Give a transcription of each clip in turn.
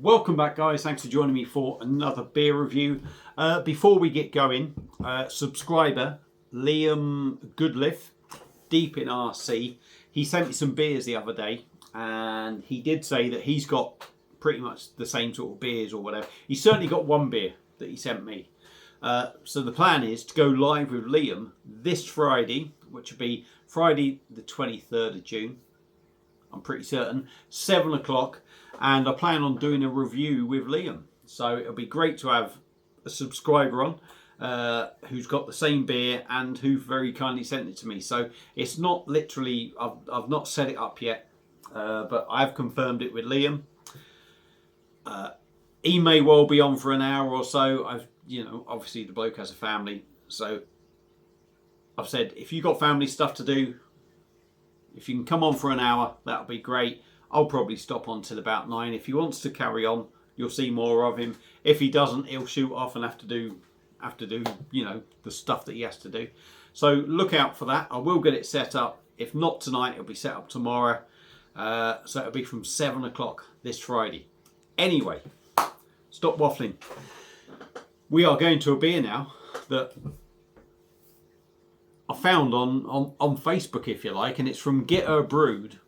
Welcome back, guys. Thanks for joining me for another beer review. Before we get going, subscriber Liam Goodliff, deep in RC, he sent me some beers the other day, and he did say that he's got pretty much the same sort of beers or whatever. He's certainly got one beer that he sent me. So the plan is to go live with Liam this Friday, which will be Friday the 23rd of June. I'm pretty certain, 7 o'clock, and I plan on doing a review with Liam. So it'll be great to have a subscriber on who's got the same beer and who very kindly sent it to me. So it's not literally, I've not set it up yet, but I've confirmed it with Liam. He may well be on for an hour or so. Obviously the bloke has a family, so I've said if you've got family stuff to do, if you can come on for an hour, that'll be great. I'll probably stop on till about 9. If he wants to carry on, you'll see more of him. If he doesn't, he'll shoot off and have to do the stuff that he has to do. So look out for that. I will get it set up. If not tonight, it'll be set up tomorrow. So it'll be from 7 o'clock this Friday. Anyway, stop waffling. We are going to a beer now that I found on Facebook, if you like, and it's from Brewed.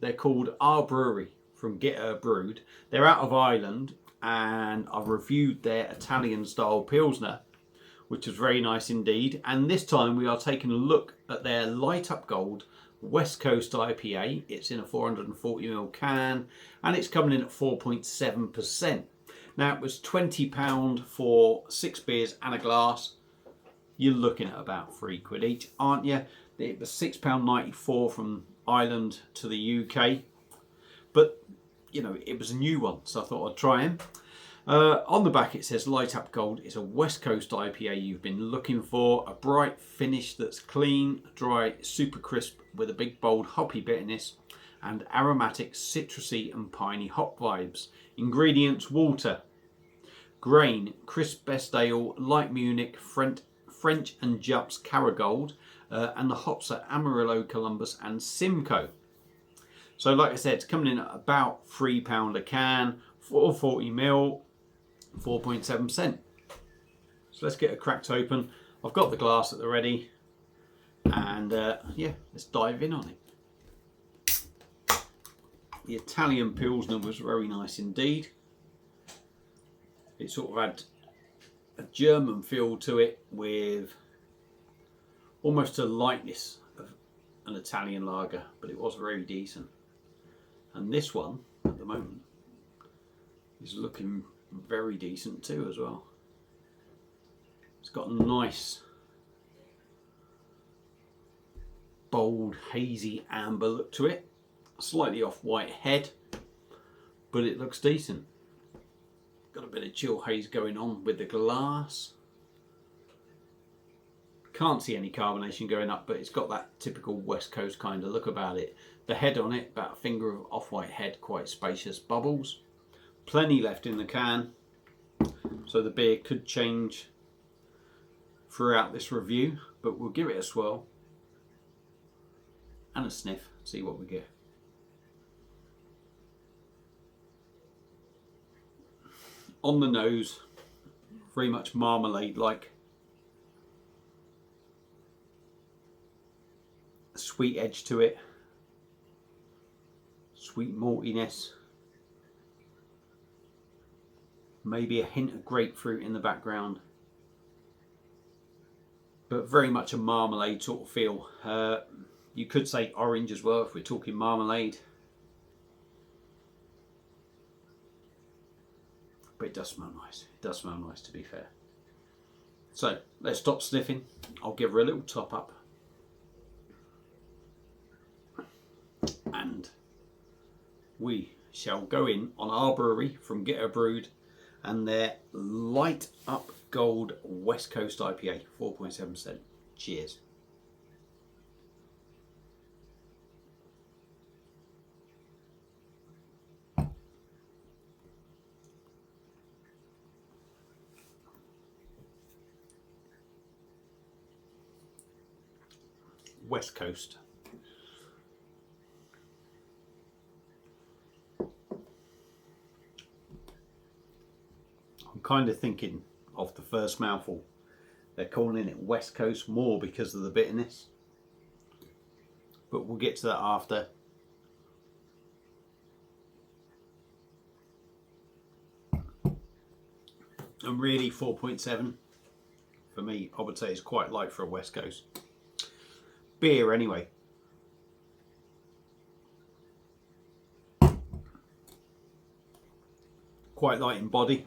They're called Our Brewery, from Brewed. They're out of Ireland, and I've reviewed their Italian style Pilsner, which was very nice indeed. And this time we are taking a look at their Light Up Gold West Coast IPA. It's in a 440ml can, and it's coming in at 4.7%. Now, it was £20 for 6 beers and a glass. You're looking at about £3 each, aren't you? It was £6.94 from Ireland to the UK. But, it was a new one, so I thought I'd try him. On the back it says Light Up Gold is a West Coast IPA you've been looking for. A bright finish that's clean, dry, super crisp with a big bold hoppy bitterness and aromatic citrusy and piney hop vibes. Ingredients: water, grain, crisp best ale, light Munich, French and Jups Caragold, and the hops are Amarillo, Columbus and Simcoe. So like I said, it's coming in at about £3 a can, 440ml, 4.7%. So let's get it cracked open. I've got the glass at the ready, and let's dive in on it. The Italian Pilsner was very nice indeed. It sort of had a German feel to it with almost a lightness of an Italian lager, but it was very decent. And this one at the moment is looking very decent too as well. It's got a nice bold hazy amber look to it, slightly off white head, but it looks decent. Got a bit of chill haze going on with the glass. Can't see any carbonation going up, but it's got that typical West Coast kind of look about it. The head on it, about a finger of off-white head, quite spacious bubbles. Plenty left in the can, so the beer could change throughout this review, but we'll give it a swirl and a sniff, see what we get. On the nose, very much marmalade-like. Sweet edge to it, sweet maltiness, maybe a hint of grapefruit in the background, but very much a marmalade sort of feel. You could say orange as well if we're talking marmalade, but it does smell nice. It does smell nice, to be fair. So let's stop sniffing. I'll give her a little top up, and we shall go in on Our Brewery from Brewed and their Light Up Gold West Coast IPA, 4.7%. Cheers. West Coast. I'm kind of thinking of the first mouthful. They're calling it West Coast more because of the bitterness. But we'll get to that after. And really 4.7 for me, I would say it's quite light for a West Coast beer anyway. Quite light in body.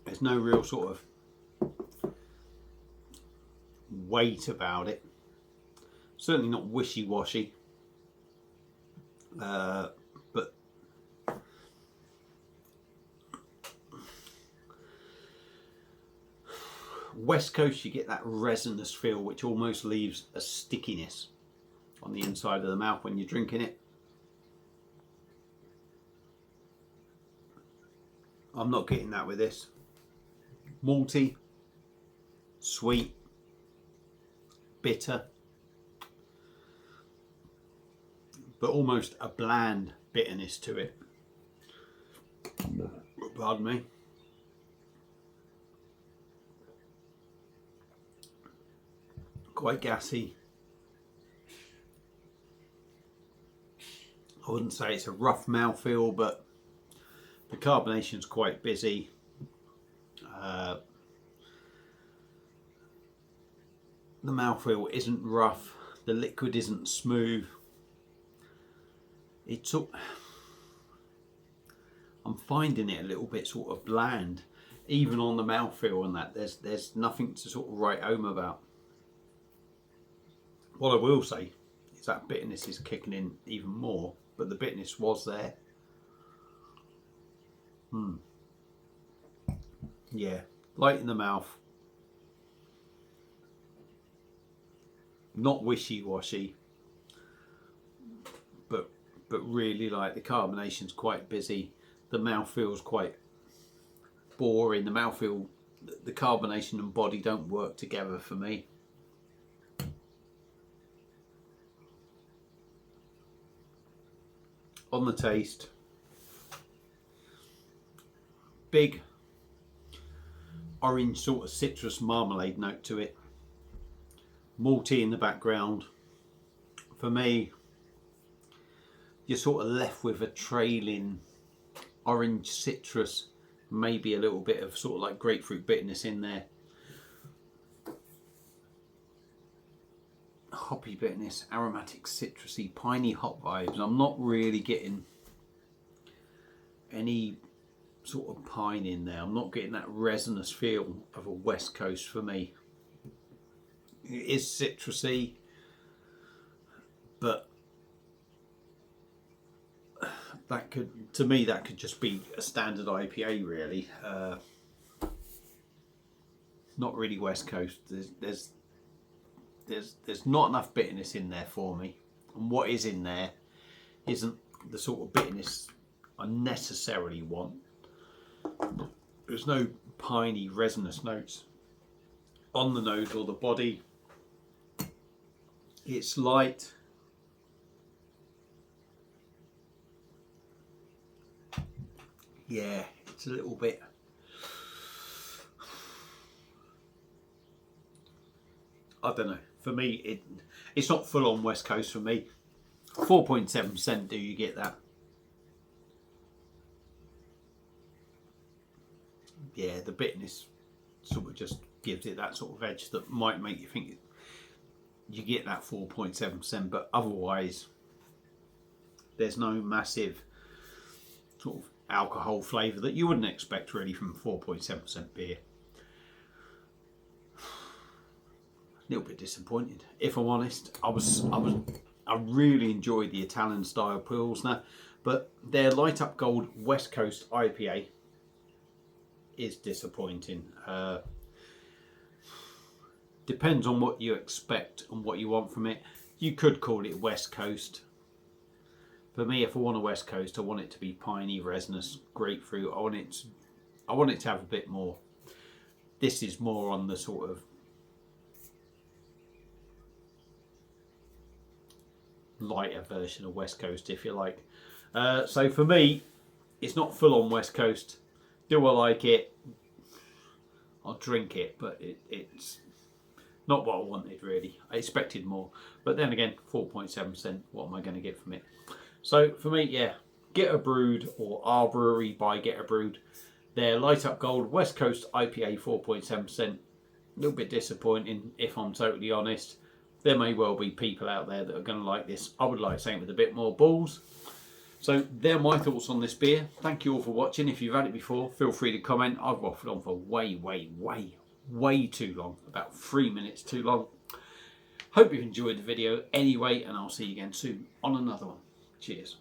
There's no real sort of weight about it. Certainly not wishy-washy. But West Coast, you get that resinous feel which almost leaves a stickiness on the inside of the mouth when you're drinking it. I'm not getting that with this. Malty, sweet, bitter, but almost a bland bitterness to it. Pardon me. Quite gassy. I wouldn't say it's a rough mouthfeel, but the carbonation's quite busy. The mouthfeel isn't rough. The liquid isn't smooth. I'm finding it a little bit sort of bland, even on the mouthfeel and that. There's nothing to sort of write home about. What I will say is that bitterness is kicking in even more, but the bitterness was there. Yeah, light in the mouth, not wishy-washy, but really like the carbonation's quite busy. The mouth feels quite boring. The mouthfeel, the carbonation and body don't work together for me. On the taste, big orange sort of citrus marmalade note to it. Malty in the background. For me, you're sort of left with a trailing orange citrus, maybe a little bit of sort of like grapefruit bitterness in there. Hoppy bitterness, aromatic, citrusy, piney hop vibes. I'm not really getting any sort of pine in there. I'm not getting that resinous feel of a West Coast for me. It is citrusy, but that could, to me, that could just be a standard IPA really. Not really West Coast. There's not enough bitterness in there for me, and what is in there isn't the sort of bitterness I necessarily want. There's no piney resinous notes on the nose or the body. It's light. Yeah, it's a little bit. I don't know. For me, it's not full on West Coast for me. 4.7%. Do you get that? Yeah, the bitterness sort of just gives it that sort of edge that might make you think you get that 4.7%, but otherwise there's no massive sort of alcohol flavour that you wouldn't expect really from 4.7% beer. A little bit disappointed, if I'm honest. I really enjoyed the Italian style Pilsner, but their Light Up Gold West Coast IPA is disappointing. Depends on what you expect and what you want from it. You could call it West Coast. For me, if I want a West Coast, I want it to be piney, resinous, grapefruit. I want it to have a bit more. This is more on the sort of lighter version of West Coast, if you like. So for me, it's not full on West Coast. Do I like it? I'll drink it, but it's not what I wanted really. I expected more. But then again, 4.7%, what am I going to get from it? So for me, yeah, Get a Brewed, or Our Brewery by Get a Brewed. Their Light Up Gold West Coast IPA, 4.7%. A little bit disappointing, if I'm totally honest. There may well be people out there that are going to like this. I would like something with a bit more balls. So they're my thoughts on this beer. Thank you all for watching. If you've had it before, feel free to comment. I've waffled on for way too long. About 3 minutes too long. Hope you've enjoyed the video anyway, and I'll see you again soon on another one. Cheers.